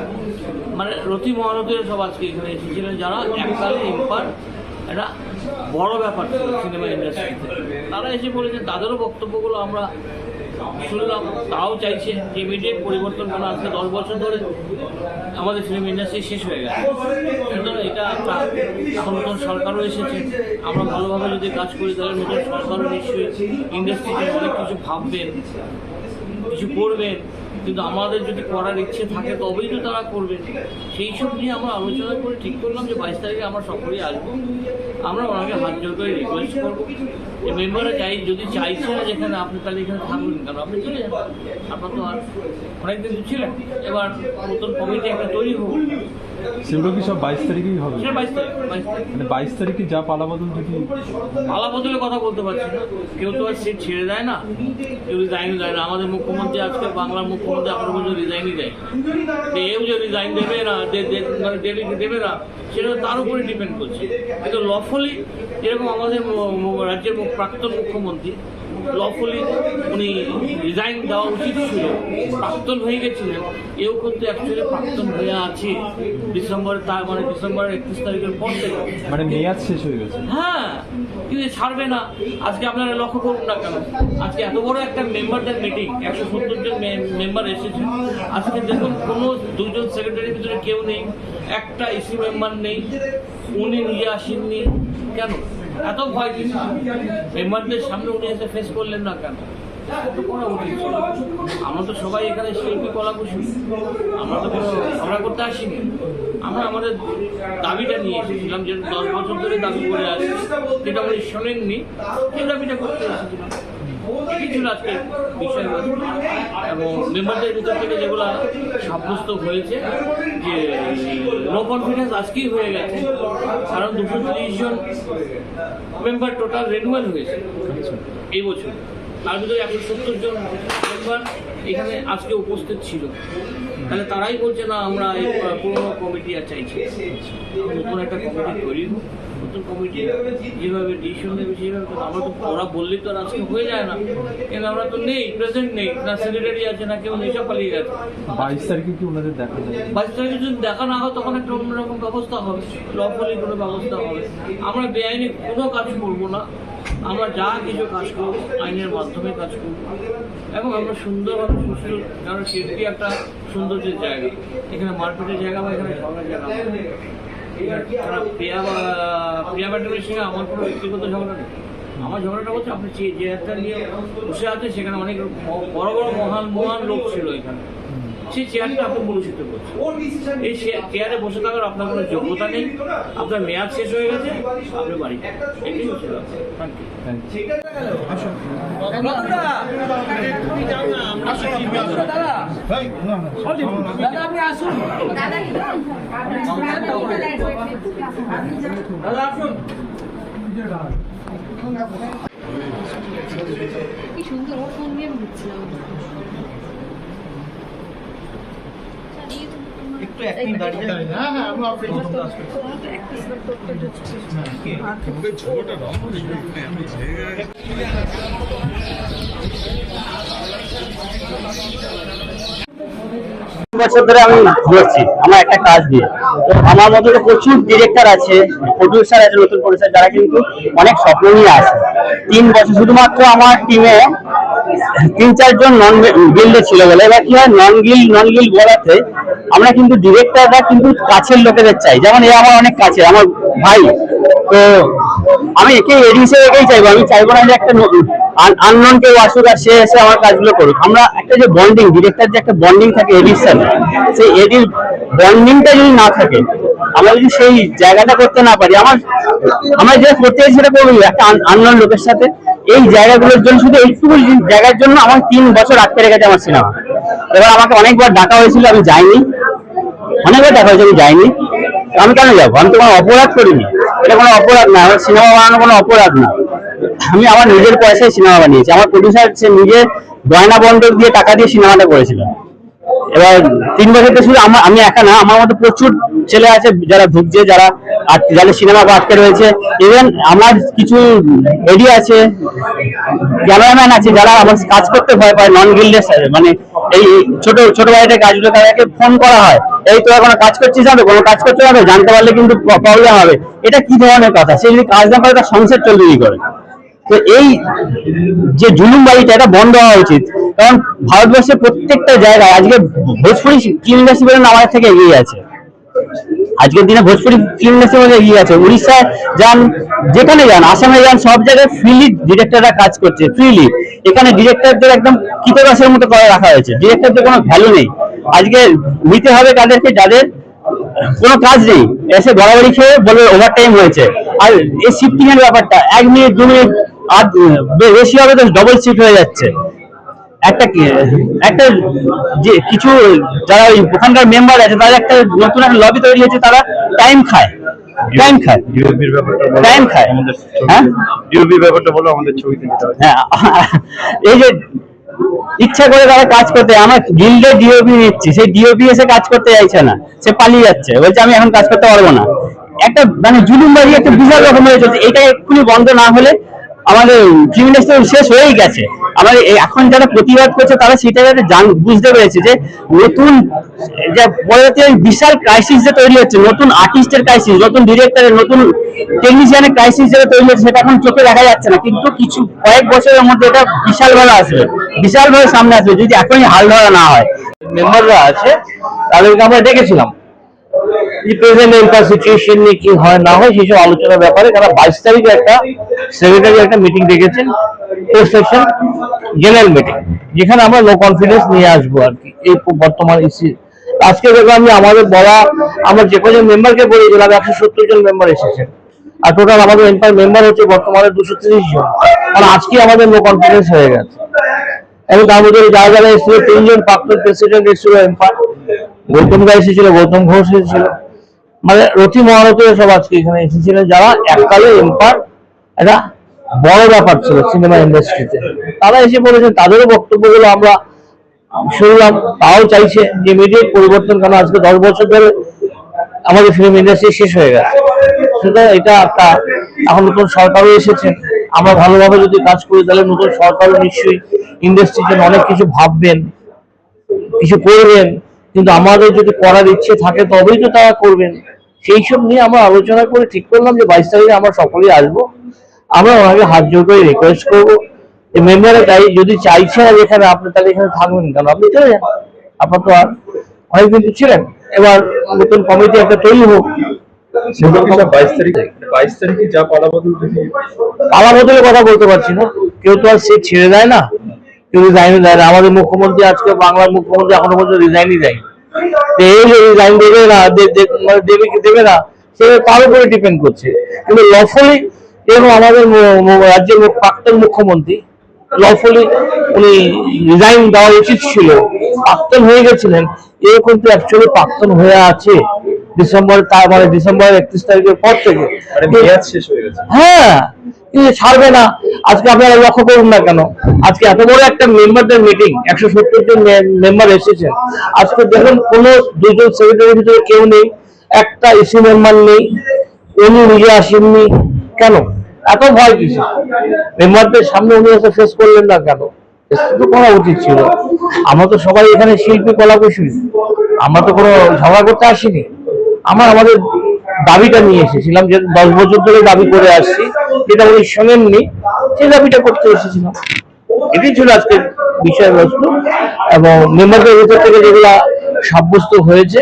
মানে রথী মহারথীরা সব আজকে এখানে এসেছিলেন, যারা এককালে এম্পায়ার একটা বড় ব্যাপার ছিল সিনেমা ইন্ডাস্ট্রিতে। তারা এসে বলেছে, তাদেরও বক্তব্যগুলো আমরা শুনলাম। তাও চাইছে যে ইমিডিয়েট পরিবর্তন করা। আজকে 10 বছর ধরে আমাদের ফিল্ম ইন্ডাস্ট্রি শেষ হয়ে গেছে, কিন্তু এটা একটা এখন নতুন সরকারও এসেছে। আমরা ভালোভাবে যদি কাজ করি তাহলে নতুন সরকারও নিশ্চয়ই ইন্ডাস্ট্রিতে অনেক কিছু ভাববেন, কিছু করবেন। কিন্তু আমাদের যদি করার ইচ্ছে থাকে তবেই তো তারা করবেন। সেই সব নিয়ে আমরা আলোচনা করে ঠিক করলাম যে 22 তারিখে আমরা সকলেই আসবো। আমরা ওনাকে হাত জোর করে রিকোয়েস্ট করবো যে মেম্বাররা যদি চাইছে না যেখানে আপনি তাহলে এখানে থাকবেন কেন, আপনি চলে যান। আপনার তো আর অনেকদিন তো ছিলেন, এবার নতুন কমিটি একটা তৈরি হোক। সেগুলো কি সব 22 তারিখেই হবে? সেটা 22 তারিখ। মানে 22 তারিখে যা পালাবদল যদি পালাবদলের কথা বলতে পারছি না, কেউ তো আর সিট ছেড়ে দেয় না, কেউ রিজাইনও দেয় না। আমাদের মুখ্যমন্ত্রী আজকে, বাংলার মুখ্যমন্ত্রী এখনো পর্যন্ত রিজাইনই দেয়। এও যে রিজাইন দেবে না, মানে ডেলিকে দেবে না, সেটা তার উপরে ডিপেন্ড করছে। কিন্তু লফলি যেরকম আমাদের রাজ্যের প্রাক্তন মুখ্যমন্ত্রী লফলি উনি রিজাইন দেওয়া উচিত ছিল, প্রাক্তন হয়ে গেছিলেন। এও কিন্তু অ্যাকচুয়ালি প্রাক্তন হয়ে আছে ডিসেম্বরে, তার মানে ডিসেম্বরের 31 তারিখের পর থেকে, মানে মেয়াদ শেষ হয়ে গেছে। হ্যাঁ, কিন্তু ছাড়বে না। আজকে আপনারা লক্ষ্য করুন না কেন, আজকে এত বড় একটা মেম্বারদের মিটিং, 170 জন মেম্বার এসেছে। আজকে দেখুন কোনো 2 জন সেক্রেটারির ভিতরে কেউ নেই, একটা ইসি মেম্বার নেই, উনি নিজে আসেননি। কেন এত ভয় কিছু? মেম্বারদের সামনে উনি এসে ফেস করলেন না কেন? করা উচিত ছিল। আমরা তো সবাই এখানে শিল্পী কলাকুশলী, আমরা তো কোনো ঝগড়া করতে আসিনি। আমরা আমাদের দাবিটা নিয়ে এসেছিলাম, যে 10 বছর ধরে দাবি করে আসছি, যেটা উনি শোনেননি, সেই দাবিটা করতে এসেছিলাম। এটি ছিল আজকে বিষয়। এবং মেম্বারদের ভিতর থেকে যেগুলো সাব্যস্ত হয়েছে যে নো কনফিডেন্স আজকেই হয়ে গেছে, কারণ 230 জন মেম্বার টোটাল রেনুয়াল হয়েছে এই বছর। তার ভিতরে 170 জন মেম্বার এখানে আজকে উপস্থিত ছিল। তাহলে তারাই বলছে না আমরা এই পুরোনো কমিটি আর চাইছি, নতুন একটা কমিটি তৈরি হোক। নতুন কমিটি যেভাবে ডিসিশন নেবে সেভাবে, আমরা তো ওরা বললেই তো আর আজকে হয়ে যায় না। কিন্তু আমরা তো নেই, প্রেজেন্ট নেই, না সেক্রেটারি আছে, না কেউ নেই, সব পালিয়ে গেছে। 22 তারিখে কি ওনাদের দেখা যাবে? 22 তারিখে যদি দেখা না হয় তখন একটা অন্যরকম ব্যবস্থা হবে, লফলি কোনো ব্যবস্থা হবে। আমরা বেআইনি কোনো কাজ করবো না, আমরা যা কিছু কাজ করব আইনের মাধ্যমে কাজ করব। এবং আমরা সুন্দরভাবে সুস্থ, কারণ শিল্পী একটা সৌন্দর্যের জায়গা, এখানে মারপিটের জায়গা বা এখানে ঝগড়ার জায়গা। প্রিয়া ম্যাডামের সঙ্গে আমার কোনো ব্যক্তিগত ঝগড়া নেই। আমার ঝগড়াটা হচ্ছে আপনি যে একটা নিয়ে বসে আছে, সেখানে অনেক বড় বড় মহান লোক ছিল এখানে, সেই চেয়ারটা আপনি কলুষিত করছেন। এই চেয়ারে বসে থাকার আপনার কোনো যোগ্যতা নেই, আপনার মেয়াদ শেষ হয়ে গেছে, আপনি বাড়ি। এটাই হচ্ছে কি সুন্দর ফোন নিয়ে ঘুরছিলাম। একটু এক মিনিট দাঁড়িয়ে যান। হ্যাঁ হ্যাঁ, আমি আপনাকে বছর ধরে আমি ঘুরছি আমার একটা কাজ দিয়ে। তো আমার মতো প্রচুর ডিরেক্টর আছে, প্রডিউসার আছে, নতুন প্রডিউসার, যারা কিন্তু অনেক স্বপ্ন নিয়ে আসে। 3 বছর শুধুমাত্র আমার টিমে 3-4 জন নন গিল্ডে ছিল বলে, এবার কি হয়, নন গিল্ড বলাতে আমরা কিন্তু ডিরেক্টররা কিন্তু কাছের লোকেদের চাই। যেমন এ আমার অনেক কাছে, আমার ভাই। তো আমি একে এডি হিসেবে একেই চাইবো, আমি চাইবো না যে একটা আননোন কেউ আসুক আর সে এসে আমার কাজগুলো করুক। আমরা একটা যে বন্ডিং, ডিরেক্টর যে একটা বন্ডিং থাকে এডির সাথে, সেই এডির বন্ডিংটা যদি না থাকে, আমরা যদি সেই জায়গাটা করতে না পারি, আমরা যেটা করতে চাই সেটা করবো একটা আননোন লোকের সাথে। এই জায়গাগুলোর জন্য, শুধু এইটুকু জায়গার জন্য আমার 3 বছর আটকে রেখেছে আমার সিনেমা। এবার আমাকে অনেকবার ডাকা হয়েছিল, আমি যাইনি, অনেকবার ডাকা হয়েছে, আমি যাইনি। আমি কেন যাবো? আমি তো কোনো অপরাধ করিনি, এটা কোনো অপরাধ না, আমার সিনেমা বানানো কোনো অপরাধ না। আমি আমার নিজের পয়সায় সিনেমা বানিয়েছি, আমার প্রডিউসার সে নিজে গয়না বন্ধক দিয়ে টাকা দিয়ে সিনেমাটা করেছিল। এবার 3 বছরতে শুধু আমি একা না, আমার মধ্যে প্রচুর ছেলে আছে যারা ভুগছে, যাদের সিনেমা আটকে রয়েছে। ইভেন আমার কিছু এডি আছে, ক্যামেরাম্যান আছে যারা আমার কাজ করতে ভয় পায়, নন গিল্ডের সাথে, মানে এই ছোট বাড়িতে কাজগুলো তাদেরকে ফোন করা হয়, এই তো এখন কাজ করছিস না, কোনো কাজ করতে হবে, জানতে পারলে কিন্তু প্রবলেম হবে। এটা কি ধরনের কথা? সে যদি কাজ না করে তার সংসার চলবে কি করে? তো এই যে জুলুম বাড়িটা, এটা বন্ধ হওয়া উচিত। কারণ ভারতবর্ষের প্রত্যেকটা জায়গায় আজকে ভোজপুরি ফিল্ম ইন্ডাস্ট্রি বলেন আমাদের থেকে এগিয়ে আছে। আজকের দিনে ভোজপুরি ফিল্ম ইন্ডাস্ট্রির মধ্যে এগিয়ে আছে। উড়িষ্যায় যান, যেখানে যান, আসামে যান, সব জায়গায় ফ্রিলি ডিরেক্টররা কাজ করছে, ফ্রিলি। এখানে ডিরেক্টরদের একদম কীটনাশের মতো করে রাখা হয়েছে, ডিরেক্টরদের কোনো ভ্যালু নেই। আজকে নিতে হবে তাদেরকে যাদের কোনো কাজ নেই, এসে গড়াগড়ি খেয়ে বলবে ওভার টাইম হয়েছে। আর এই শিফটিং এর ব্যাপারটা 1 মিনিট 2 মিনিট আর বেশি হবে তো ডবল শিফট হয়ে যাচ্ছে। একটা যে কিছু যারা ওখানকার মেম্বার আছে, তাদের একটা নতুন একটা লবি তৈরি হয়েছে, তারা টাইম খায়। হ্যাঁ, এই যে ইচ্ছা করে তারা কাজ করতে, আমার গিল্ডে ডিওপি নিচ্ছি, সেই ডিওপি এসে কাজ করতে চাইছে না, সে পালিয়ে যাচ্ছে, বলছে আমি এখন কাজ করতে পারবো না। একটা মানে জুলুমবাজি একটা বিশাল রকমের চলছে। এটা এক্ষুনি বন্ধ না হলে আমাদের ফিল্ম ইন্ডাস্ট্রি শেষ হয়েই গেছে। আমাদের এখন যারা প্রতিবাদ করছে তারা সেটা বুঝতে পেরেছে যে নতুন যে পরবর্তী বিশাল ক্রাইসিস যে তৈরি হচ্ছে, নতুন আর্টিস্টের ক্রাইসিস, নতুন ডিরেক্টরের, নতুন টেকনিশিয়ানের ক্রাইসিস যেটা তৈরি হচ্ছে, সেটা এখন চোখে দেখা যাচ্ছে না, কিন্তু কিছু কয়েক বছরের মধ্যে এটা বিশালভাবে আসবে, বিশালভাবে সামনে আসবে যদি এখনই হাল ধরা না হয়। মেম্বাররা আছে তাদেরকে আমরা ডেকেছিলাম প্রেজেন্ট এম্পায়ার সিচুয়েশন নিয়ে কি হয় না হয় সেসব আলোচনার ব্যাপারে। তারা 22 তারিখে একটা সেক্রেটারি একটা মিটিং ডেকেছেন, ফোর্থ সেকশন জেনারেল মিটিং, যেখানে আমরা নো কনফিডেন্স নিয়ে আসবো আর কি এই বর্তমান ইস্যু। আজকে দেখলাম যে আমাদের বলা, আমরা যে কজন মেম্বারকে বলেছিলাম 170 জন মেম্বার এসেছেন, আর টোটাল আমাদের এম্পায়ার মেম্বার হচ্ছে বর্তমানে 230 জন। কারণ আজকে আমাদের নো কনফিডেন্স হয়ে গেছে। এবং তার মধ্যে যারা যারা এসেছিল, 3 জন প্রাক্তন প্রেসিডেন্ট এসেছিল এম্পায়ার, গৌতম দা এসেছিল, গৌতম ঘোষ এসেছিল, মানে রথি মহারথী সব আজকে এখানে এসেছিলেন, যারা এককালে এম্পায়ার একটা বড় ব্যাপার ছিল সিনেমা ইন্ডাস্ট্রিতে। তারা এসে বলেছেন, তাদেরও বক্তব্যগুলো আমরা শুনলাম। তাও চাইছে যে ইমিডিয়েট পরিবর্তন, কারণ আজকে 10 বছর ধরে আমাদের ফিল্ম ইন্ডাস্ট্রি শেষ হয়ে গেছে। সুতরাং এটা একটা, এখন নতুন সরকারও এসেছেন, আমরা ভালোভাবে যদি কাজ করি তাহলে নতুন সরকারও নিশ্চয়ই ইন্ডাস্ট্রির জন্য অনেক কিছু ভাববেন, কিছু করবেন। কিন্তু আমাদের যদি করার ইচ্ছে থাকে তবেই তো তারা করবেন। সেই সব নিয়ে আমরা আলোচনা করে ঠিক করলাম যে 22 তারিখে আমরা সকলেই আসবো। আমরা ওনাকে হাত জোর করে রিকোয়েস্ট করবো যে মেম্বারে যদি চাইছে না যেখানে আপনি, তাহলে এখানে থাকবেন কেন, আপনি চলে যান, আপনার তো আর অনেকদিন তো ছিলেন। এবার নতুন কমিটি একটা তৈরি হোক। 22 তারিখে যা পালাবদলের কথা বলতে পারছি না, কেউ তো আর সিট ছেড়ে দেয় না, কেউ রিজাইনও দেয় না। আমাদের মুখ্যমন্ত্রী আজকে, বাংলার মুখ্যমন্ত্রী এখনো পর্যন্ত রিজাইনই দেয়। এই যে রিজাইন দেবে না, দেবে কি দেবে না, সেটা তার উপরে ডিপেন্ড করছে। কিন্তু লফুলি এবং আমাদের রাজ্যের প্রাক্তন মুখ্যমন্ত্রী লফুলি উনি রিজাইন দেওয়া উচিত ছিল, প্রাক্তন হয়ে গেছিলেন, এরকম তো অ্যাকচুয়ালি প্রাক্তন হয়ে আছে ডিসেম্বর, তার মানে ডিসেম্বর 31 তারিখের পর থেকে শেষ হয়ে গেছে। হ্যাঁ, কিন্তু ছাড়বে না। আজকে আপনারা লক্ষ্য করুন না কেন, আজকে এত বড় একটা মেম্বারদের মিটিং, 170 জন মেম্বার এসেছেন, আজকে দেখুন কোনো 2 জন সেক্রেটারির ভিতরে কেউ নেই, একটা ইসি মেম্বার নেই, উনি নিজে আসেননি। কেন এত ভয় কিছু? মেম্বারদের সামনে উনি এসে ফেস করলেন না কেন? তো করা উচিত ছিল। আমরা তো সবাই এখানে শিল্পী, কলাকুশলী, আমরা তো কোনো ঝগড়া করতে আসিনি। আমাদের দাবিটা নিয়ে এসেছিলাম, যে 10 বছর ধরে দাবি করে আসছি, যেটা উনি শোনেননি, সেই দাবিটা করতে এসেছিলাম। এটাই ছিল আজকের বিষয়বস্তু। এবং মেম্বারদের ভিতর থেকে যেগুলা সাব্যস্ত হয়েছে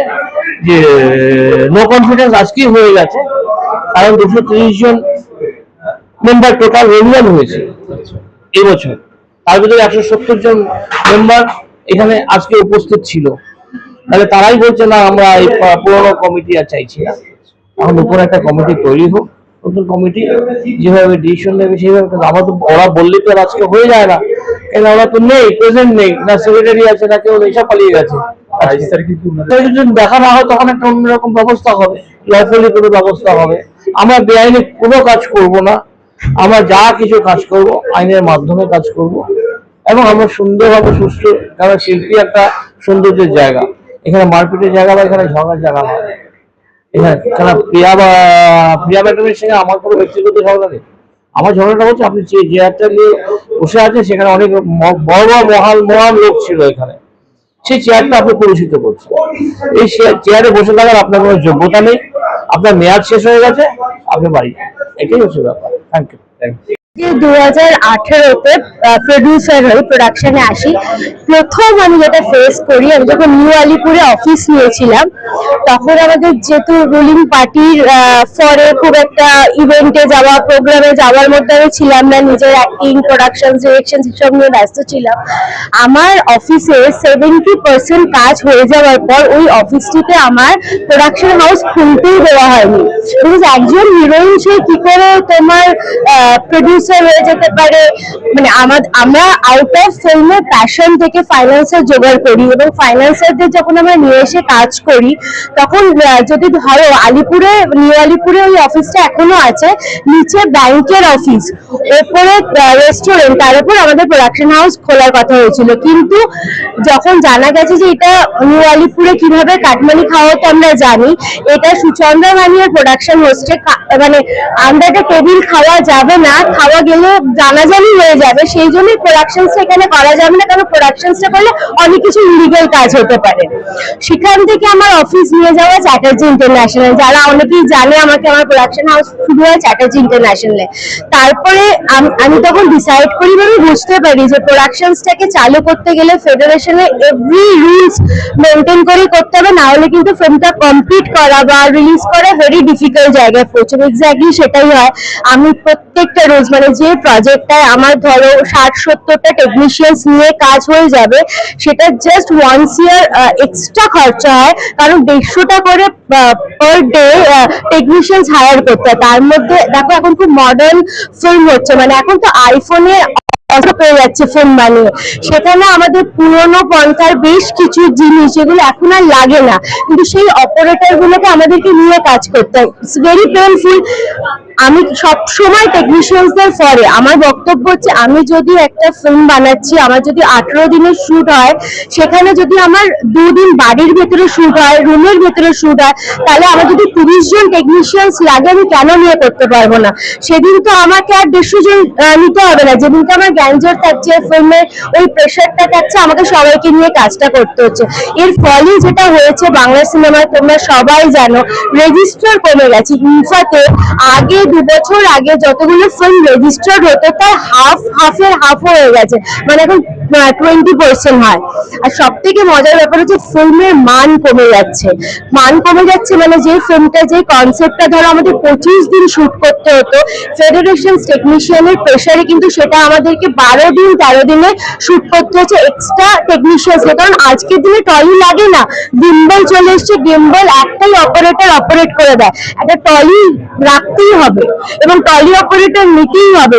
যে নো কনফিডেন্স আজকেই হয়ে গেছে, কারণ 230 জন মেম্বার টোটাল রেনুয়াল হয়েছে এবছর, তার ভিতরে 170 জন মেম্বার এখানে আজকে উপস্থিত ছিল। তাহলে তারাই বলছে না আমরা এই পুরোনো কমিটি আর চাইছি না, এখন নতুন একটা কমিটি তৈরি হোক, নতুন কমিটি যেভাবে ডিসিশন নেবে সেইভাবে। আমরা তো ওরা বললে তো আর আজকে হয়ে যায় না, কেন ওরা তো নেই, প্রেজেন্ট নেই, না সেক্রেটারি আছে না কেউ নেই, সব পালিয়ে গেছে। যদি দেখা না হয় তখন একটা অন্যরকম ব্যবস্থা হবে, লফুলি কোনো ব্যবস্থা হবে। আমরা বেআইনি কোনো কাজ করব না, আমরা যা কিছু কাজ করব আইনের মাধ্যমে কাজ করব, এবং আমরা সুন্দরভাবে সুস্থ, কারণ শিল্পী একটা সৌন্দর্যের জায়গা, এখানে মারপিটের জায়গা বা এখানে ঝগড়ার জায়গা নয়। এখানে প্রিয়া ম্যাডামের সঙ্গে আমার কোনো ব্যক্তিগত ঝগড়া নেই। আমার ঝগড়াটা হচ্ছে আপনি যে চেয়ারটা নিয়ে বসে আছেন সেখানে অনেক বড় বড় মহান লোক ছিল এখানে, সেই চেয়ারটা আপনি পরিচিত করছেন। এই চেয়ারে বসে থাকার আপনার কোনো যোগ্যতা নেই, আপনার মেয়াদ শেষ হয়ে গেছে, আপনি বাড়ি, এটাই হচ্ছে ব্যাপার। Thank you. 2018-তে প্রডিউসার হয়ে প্রোডাকশনে আসি। প্রথম আমি যেটা ফেস করি, আমি যখন নিউ আলিপুরে অফিস নিয়েছিলাম তখন আমাদের যেহেতু রুলিং পার্টির ফরে খুব একটা ইভেন্টে যাওয়া, প্রোগ্রামে যাওয়ার মধ্যে আমি ছিলাম না, নিজের অ্যাক্টিং, প্রোডাকশন, ডিরেকশন সব নিয়ে ব্যস্ত ছিলাম। আমার অফিসে 70% কাজ হয়ে যাওয়ার পর ওই অফিসটিতে আমার প্রোডাকশন হাউস খুলতেই দেওয়া হয়নি। বিকজ একজন হিরোইন সে কি করে তোমার প্রডিউসার হয়ে যেতে পারে, মানে আমরা আউট অফ ফিল্মের প্যাশন থেকে ফাইন্যান্সার জোগাড় করি, এবং ফাইন্যান্সারদের যখন আমরা নিয়ে এসে কাজ করি তখন যদি ধরো আলিপুরে, নিউ আলিপুরে ওই অফিসটা এখনো আছে, নিচে ব্যাংকের অফিস, ওপরে রেস্টুরেন্ট, তার উপর আমাদের প্রোডাকশন হাউস খোলার কথা হয়েছিল। কিন্তু যখন জানা গেছে যে এটা নিউ আলিপুরে কিভাবে কাটমানি খাওয়া হতো আমরা জানি, এটা সুচন্দ্রা ভানিয়ার প্রোডাকশন হোস্টে, মানে আন্ডার দ্য টেবিল খাওয়া যাবে না, খাওয়া গেলে জানাজানি হয়ে যাবে, সেই জন্যই প্রোডাকশনসটা এখানে করা যাবে না, কারণ প্রোডাকশনসটা করলে অনেক কিছু ইলিগাল কাজ হতে পারে। সেখান থেকে আমার অফিস নিয়ে যাওয়া চ্যাটার্জি ইন্টারন্যাশনাল, যারা অনেকেই জানে আমাকে, আমার প্রোডাকশন হাউস শুরু হয় চ্যাটার্জি ইন্টারন্যাশনালে। তারপরে আমি তখন ডিসাইড করি, আমি বুঝতে পারি যে প্রোডাকশনসটাকে চালু করতে গেলে ফেডারেশনের এভরি রুলস মেনটেন করে করতে হবে, না হলে কিন্তু ফিল্মটা কমপ্লিট করা বা রিলিজ করা ভেরি ডিফিকাল্ট জায়গায় পৌঁছবে। এক্স্যাক্টলি সেটাই হয়। আমি প্রত্যেকটা রোজ, মানে যে প্রজেক্টটায় আমার ধরো 60-70টা টেকনিশিয়ানস নিয়ে কাজ হয়ে যাবে, সেটা জাস্ট ওয়ান্স ইয়ার এক্সট্রা খরচা হয়, কারণ 150টা করে পার ডে টেকনিশিয়ানস হায়ার করতে হয়। তার মধ্যে দেখো এখন খুব মডার্ন ফিল্ম হচ্ছে, মানে এখন তো আইফোনে পেয়ে যাচ্ছে ফোন বানিয়ে, সেখানে আমাদের পুরোনো পন্থার বেশ কিছু জিনিস যেগুলো এখন আর লাগে না, কিন্তু সেই অপারেটর গুলোকে আমাদেরকে নিয়ে কাজ করতে হয়। It's very painful. আমি সবসময় টেকনিশিয়ানসদের ফরে, আমার বক্তব্য হচ্ছে আমি যদি একটা ফিল্ম বানাচ্ছি, আমার যদি 18 দিনের শুট হয়, সেখানে যদি আমার 2 দিন বাড়ির ভেতরে শুট হয়, রুমের ভেতরে শুট হয়, তাহলে আমার যদি 30 জন টেকনিশিয়ানস লাগে, আমি কেন নিয়ে করতে পারবো না? সেদিন তো আমাকে আর 150 জন নিতে হবে না, যেদিনকে আমার গ্যাঞ্জর থাকছে, ফিল্মের ওই প্রেশারটা থাকছে, আমাকে সবাইকে নিয়ে কাজটা করতে হচ্ছে। এর ফলে যেটা হয়েছে বাংলা সিনেমায়, তোমরা সবাই জানো, রেজিস্টার কমে গেছে। ইনফাতে আগে 2 বছর আগে যতগুলো ফিল্ম রেজিস্টার্ড হতো তার হাফের হাফ হয়ে গেছে, মানে এখন 20% হয়। আর সব থেকে মজার ব্যাপার হচ্ছে ফিল্মের মান কমে যাচ্ছে। মান কমে যাচ্ছে মানে যে ফিল্মটা, যে কনসেপ্টটা ধরো আমাদের 25 দিন শুট করতে হতো, ফেডারেশন টেকনিশিয়ানের প্রেসারে কিন্তু সেটা আমাদেরকে 12 দিন 13 দিনে শুট করতে হচ্ছে এক্সট্রা টেকনিশিয়ানসকে, কারণ আজকের দিনে টলি লাগে না, গিম্বল চলে এসছে, গিম্বল একটাই অপারেটর অপারেট করে দেয়, একটা টলি রাখতেই হবে এবং টলি অপারেটর নিতেই হবে,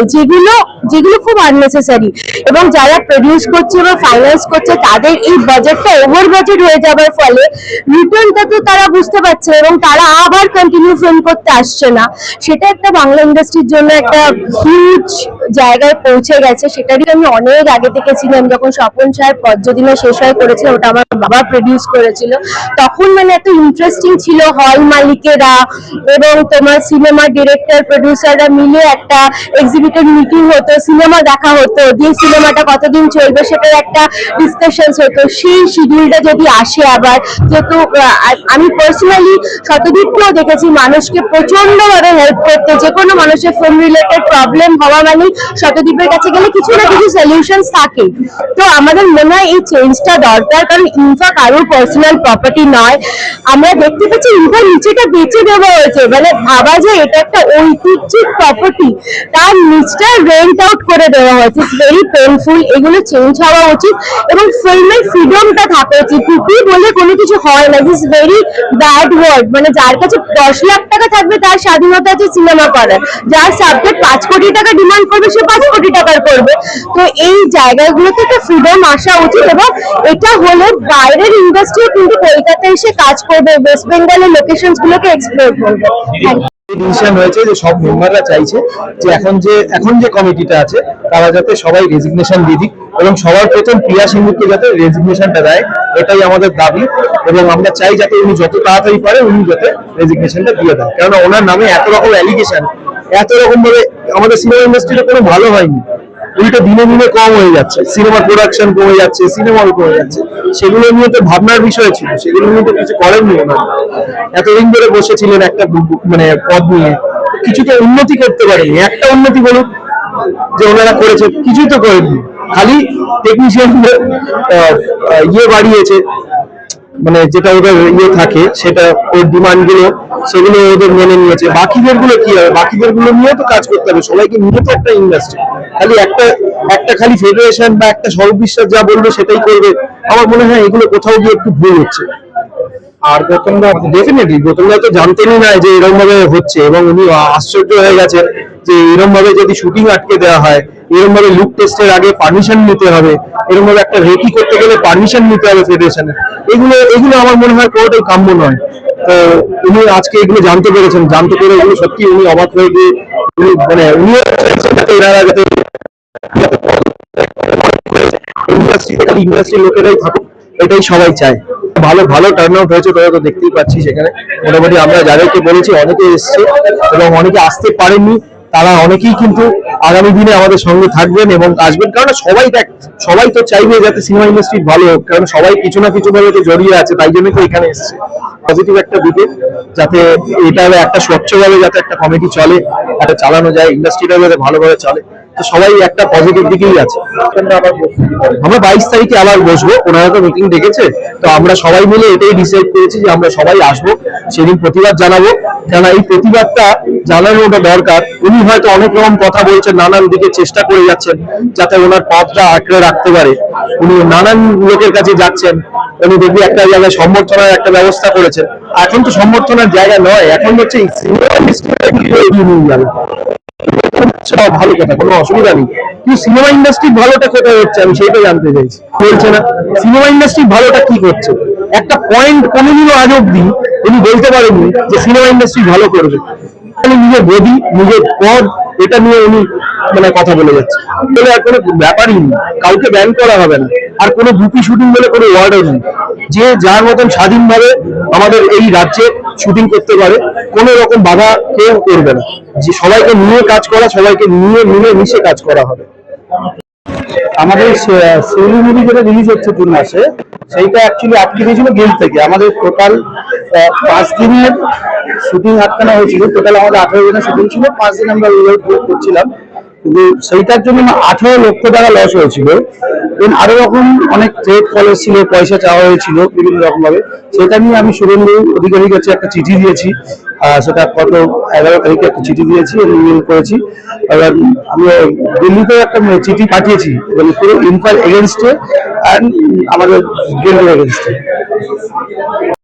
যেগুলো খুব আননেসেসারি। এবং যারা প্রডিউস করছে বা ফাইন্যান্স করছে তাদের এই বাজেটটা ওভার বাজেট হয়ে যাবার ফলে রিটার্নটা তো তারা বুঝতে পারছে, এবং তারা আবার কন্টিনিউ ফিল্ম করতে আসছে না। সেটা একটা বাংলা ইন্ডাস্ট্রির জন্য একটা হিউজ জায়গায় পৌঁছে গেছে। সেটারই আমি অনেক আগে থেকে ছিলাম, যখন স্বপন সাহেব পদ্মদিনে শেষ হয়ে করেছিল, ওটা আমার বাবা প্রডিউস করেছিল, তখন মানে এত ইন্টারেস্টিং ছিল। হল মালিকেরা এবং তোমার সিনেমা ডিরেক্টর, প্রডিউসাররা মিলে একটা এক্সিবিটর মিটিং হতো, সিনেমা দেখা হতো, দিয়ে সিনেমাটা কতদিন চলবে সেটার একটা ডিসকাশন হতো। সেই শিডিউলটা যদি আসে আবার, যেহেতু আমি পার্সোনালি শতদীপকেও দেখেছি মানুষকে প্রচন্ড ভাবে হেল্প করতে, যে কোনো মানুষের ফিল্ম রিলেটেড প্রবলেম হওয়া মানে শতদীপের কাছে গেলে কিছু না কিছু সলিউশন থাকে। তো আমাদের মনে হয় এই চেঞ্জটা দরকার, কারণ ইনফা কারোর পার্সোনাল প্রপার্টি নয়। আমরা দেখতে পাচ্ছি ইনফা নিচেটা বেচে দেওয়া হয়েছে, মানে ভাবা যায় এটা একটা ঐতিহ্যিক প্রপার্টি তার নিচটা রেন্ট আউট করে দেওয়া হয়েছে। ইটস ভেরি পেনফুল, এগুলো চেঞ্জ হওয়া উচিত এবং ফিল্মের ফ্রিডমটা থাকা উচিত। টুপি বলে কোনো কিছু হয় না, দিস ভেরি ব্যাড ওয়ার্ড। মানে যার কাছে 10 লাখ টাকা থাকবে তার স্বাধীনতা আছে সিনেমা করার, যার সাবজেক্ট 5 কোটি টাকা ডিমান্ড করবে সে 5 কোটি টাকার করবে। তো এই জায়গাগুলোতে একটা ফ্রিডম আসা উচিত এবং এটা হলে বাইরের ইন্ডাস্ট্রি কিন্তু কলকাতায় এসে কাজ করবে, ওয়েস্ট বেঙ্গলের লোকেশনস গুলোকে এক্সপ্লোর করবে। ডিসিশন হয়েছে যে সব মেম্বাররা চাইছে যে এখন যে কমিটিটা আছে তারা যাতে সবাই রেজিগনেশন দিয়ে দিক এবং সবার প্রথম প্রিয়া সিংহকে যাতে রেজিগনেশনটা দেয়, এটাই আমাদের দাবি। এবং আমরা চাই যাতে উনি যত তাড়াতাড়ি পারে উনি যাতে রেজিগনেশনটা দিয়ে দেয়, কেননা ওনার নামে এত রকম অ্যালিগেশন, এত রকম ভাবে আমাদের সিনেমা ইন্ডাস্ট্রিটা কোনো ভালো হয়নি, উল্টো দিনে দিনে কম হয়ে যাচ্ছে, সিনেমার প্রোডাকশন কমে যাচ্ছে, সিনেমা হল কমে যাচ্ছে। সেগুলো নিয়ে তো ভাবনার বিষয় ছিল, সেগুলো নিয়ে তো কিছু করেননি ওনারা। এতদিন ধরে বসেছিলেন একটা মানে পদ নিয়ে, কিছুটা উন্নতি করতে পারেনি। একটা উন্নতি বলুন যে ওনারা করেছে, কিছুই তো করেননি, খালি টেকনিশিয়ানদের বাড়িয়েছে, মানে যেটা ওদের থাকে সেটা ওর ডিমান্ড গুলো সেগুলো ওদের মেনে নিয়েছে। বাকিদের গুলো কি হবে, বাকিদের গুলো নিয়েও তো কাজ করতে হবে, সবাইকে নিয়ে তো একটা ইন্ডাস্ট্রি। খালি একটা খালি ফেডারেশন বা একটা সর্ববিশ্বাস যা বলবে সেটাই করবে, আমার মনে হয় এগুলো কোথাও গিয়ে একটু ভুল হচ্ছে। আর গৌতমদা ডেফিনেটলি গৌতমদা তো জানতেনই না যে এরকম ভাবে হচ্ছে, এবং উনি আশ্চর্য হয়ে গেছেন যে এরকম ভাবে যদি শুটিং আটকে দেওয়া হয়, এরকম ভাবে লুক টেস্টের আগে পারমিশন নিতে হবে, এরকম ভাবে একটা রেকি করতে গেলে পারমিশন নিতে হবে ফেডারেশনের, এগুলো আমার মনে হয় কোনোটাই কাম্য নয়। তো উনি আজকে এগুলো জানতে পেরেছেন, জানতে পেরে উনি সত্যি উনি অবাক হয়ে গিয়ে উনি মানে উনিও এনারা যাতে ইন্ডাস্ট্রির লোকেরাই থাকুক এটাই সবাই চায়। ভালো টার্ন আউট হয়েছে, তোরা তো দেখতেই পাচ্ছি। সেখানে মোটামুটি আমরা যাদেরকে বলেছি অনেকে এসছে এবং অনেকে আসতে পারেননি, তারা অনেকেই কিন্তু আগামী দিনে আমাদের সঙ্গে থাকবেন এবং আসবেন, কারণ সবাই তো চাইবে যাতে সিনেমা ইন্ডাস্ট্রি ভালো হোক, কারণ সবাই কিছু না কিছু ভাবে জড়িয়ে আছে, তাই জন্য তো এখানে এসছে। পজিটিভ একটা দিকে যাতে এটা একটা স্বচ্ছভাবে যাতে একটা কমিটি চলে, একটা চালানো যায়, ইন্ডাস্ট্রিটা যাতে ভালোভাবে চলে, তো সবাই একটা পজিটিভ দিকেই আছে। আমরা 22 তারিখে আবার বসবো, ওনারা তো মিটিং ডেকেছে, তো আমরা সবাই মিলে এটাই ডিসাইড করেছি যে আমরা সবাই আসবো, সেদিন প্রতিবাদ জানাবো, কেন এই প্রতিবাদটা জানানোটা দরকার। উনি হয়তো অনেক রকম কথা বলছেন, নানান দিকে চেষ্টা করে যাচ্ছেন যাতে ওনার পদটা আঁকড়ে রাখতে পারে, উনি নানান লোকের কাছে যাচ্ছেন, উনি দেখবি একটা জায়গায় সম্বর্ধনার একটা ব্যবস্থা করেছেন। এখন তো সম্বর্ধনার জায়গা নয়, এখন হচ্ছে ভালো কথা, কোনো অসুবিধা নেই, কিন্তু সিনেমা ইন্ডাস্ট্রির ভালোটা কোথায় হচ্ছে আমি সেটাই জানতে চাইছি। বলছে না সিনেমা ইন্ডাস্ট্রির ভালোটা কি করছে, একটা পয়েন্ট কোনোদিনও আজ অব্দি উনি বলতে পারেননি যে সিনেমা ইন্ডাস্ট্রি ভালো করবে। নিজের বডি, নিজের পদ, এটা নিয়ে উনি মানে কথা বলে যাচ্ছে, বলে আর কোনো ব্যাপারই নেই, কাউকে ব্যান করা হবে না, আর কোনো গ্রুপি শুটিং বলে কোনো ওয়ার্ডও নেই। যে যার মতন স্বাধীনভাবে আমাদের এই রাজ্যে শুটিং করতে পারে, কোনো রকম বাধা কেউ করবে না, যে সবাইকে নিয়ে কাজ করা, সবাইকে নিয়ে মিলে মিশে কাজ করা হবে। আমাদের সেলু মুভি যেটা রিলিজ হচ্ছে 2 মাসে, সেইটা অ্যাকচুয়ালি আটকে দিয়েছিল গিল্ড থেকে। আমাদের টোটাল 5 দিনের শুটিং আটকানো হয়েছিল, টোটাল আমাদের 18 জনের শুটিং ছিল, 5 দিন আমরা করছিলাম, কিন্তু সেইটার জন্য 18 লক্ষ টাকা লস হয়েছিল। আরো রকম অনেক ট্রেড কলেজ ছিল, পয়সা চাওয়া হয়েছিল বিভিন্ন রকম ভাবে, সেটা নিয়ে আমি শুভেন্দু অধিকারীর কাছে একটা চিঠি দিয়েছি, সেটা গত 11 তারিখে একটা চিঠি দিয়েছি, ইমেল করেছি। এবার আমি দিল্লিতে একটা চিঠি পাঠিয়েছি পুরো ইনফার এগেনস্টে অ্যান্ড আমাদের গিল্ডের এগেনস্টে।